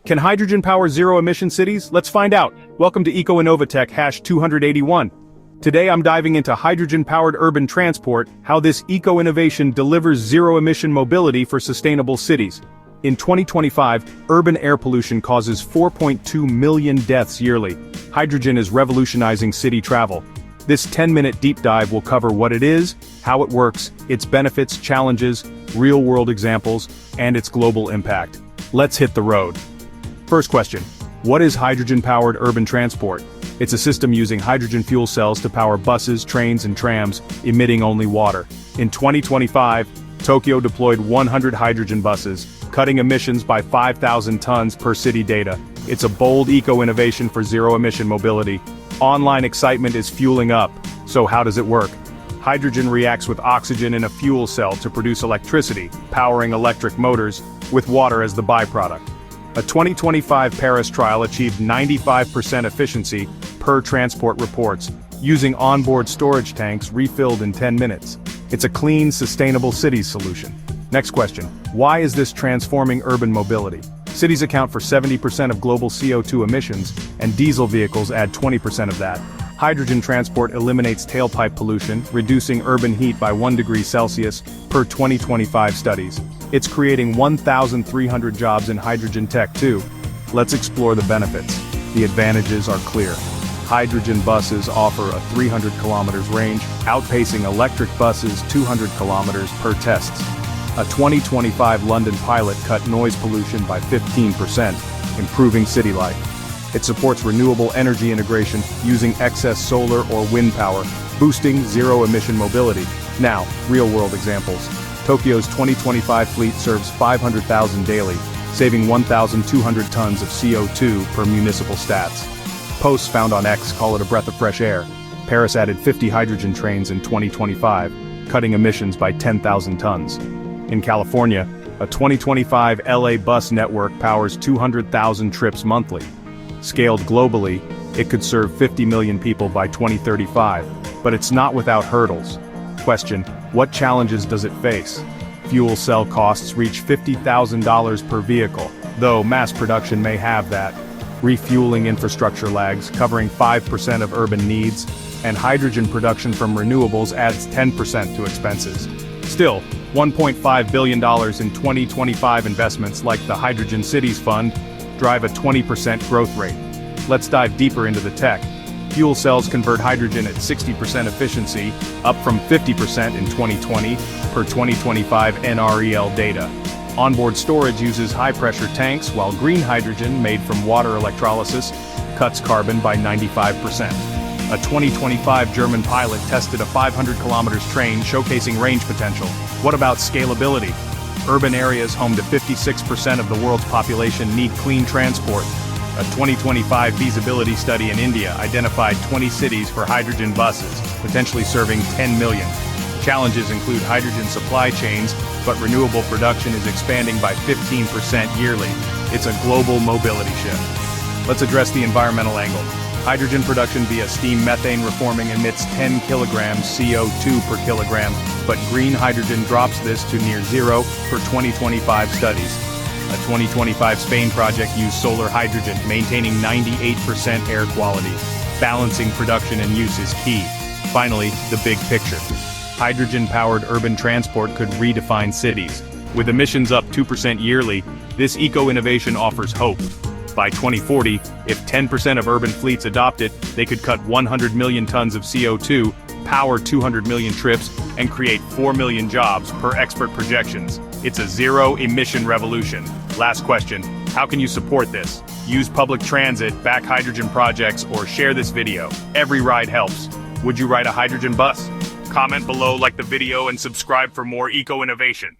Can hydrogen power zero-emission cities? Let's find out. Welcome to EcoInnovaTech #281. Today I'm diving into hydrogen-powered urban transport, how this eco-innovation delivers zero-emission mobility for sustainable cities. In 2025, urban air pollution causes 4.2 million deaths yearly. Hydrogen is revolutionizing city travel. This 10-minute deep dive will cover what it is, how it works, its benefits, challenges, real-world examples, and its global impact. Let's hit the road. First question, what is hydrogen-powered urban transport? It's a system using hydrogen fuel cells to power buses, trains, and trams, emitting only water. In 2025, Tokyo deployed 100 hydrogen buses, cutting emissions by 5,000 tons per city data. It's a bold eco-innovation for zero-emission mobility. Online excitement is fueling up. So how does it work? Hydrogen reacts with oxygen in a fuel cell to produce electricity, powering electric motors, with water as the byproduct. A 2025 Paris trial achieved 95% efficiency per transport reports, using onboard storage tanks refilled in 10 minutes. It's a clean, sustainable cities solution. Next question, why is this transforming urban mobility? Cities account for 70% of global CO2 emissions, and diesel vehicles add 20% of that. Hydrogen transport eliminates tailpipe pollution, reducing urban heat by 1 degree Celsius, per 2025 studies. It's creating 1,300 jobs in hydrogen tech too. Let's explore the benefits. The advantages are clear. Hydrogen buses offer a 300 kilometers range, outpacing electric buses 200 kilometers per tests. A 2025 London pilot cut noise pollution by 15%, improving city life. It supports renewable energy integration using excess solar or wind power, boosting zero-emission mobility. Now, real-world examples. Tokyo's 2025 fleet serves 500,000 daily, saving 1,200 tons of CO2 per municipal stats. Posts found on X call it a breath of fresh air. Paris added 50 hydrogen trains in 2025, cutting emissions by 10,000 tons. In California, a 2025 LA bus network powers 200,000 trips monthly. Scaled globally, it could serve 50 million people by 2035, but it's not without hurdles. Question, what challenges does it face? Fuel cell costs reach $50,000 per vehicle, though mass production may have that. Refueling infrastructure lags, covering 5% of urban needs, and hydrogen production from renewables adds 10% to expenses. Still, $1.5 billion in 2025 investments like the Hydrogen Cities Fund drive a 20% growth rate. Let's dive deeper into the tech. Fuel cells convert hydrogen at 60% efficiency, up from 50% in 2020, per 2025 NREL data. Onboard storage uses high-pressure tanks, while green hydrogen, made from water electrolysis, cuts carbon by 95%. A 2025 German pilot tested a 500 kilometers train showcasing range potential. What about scalability? Urban areas home to 56% of the world's population need clean transport. A 2025 feasibility study in India identified 20 cities for hydrogen buses, potentially serving 10 million. Challenges include hydrogen supply chains, but renewable production is expanding by 15% yearly. It's a global mobility shift. Let's address the environmental angle. Hydrogen production via steam methane reforming emits 10 kilograms CO2 per kilogram, but green hydrogen drops this to near zero per 2025 studies. A 2025 Spain project used solar hydrogen, maintaining 98% air quality. Balancing production and use is key. Finally, the big picture. Hydrogen-powered urban transport could redefine cities. With emissions up 2% yearly, this eco-innovation offers hope. By 2040, if 10% of urban fleets adopt it, they could cut 100 million tons of CO2, power 200 million trips, and create 4 million jobs per expert projections. It's a zero-emission revolution. Last question, how can you support this? Use public transit, back hydrogen projects, or share this video. Every ride helps. Would you ride a hydrogen bus? Comment below, like the video, and subscribe for more eco-innovation.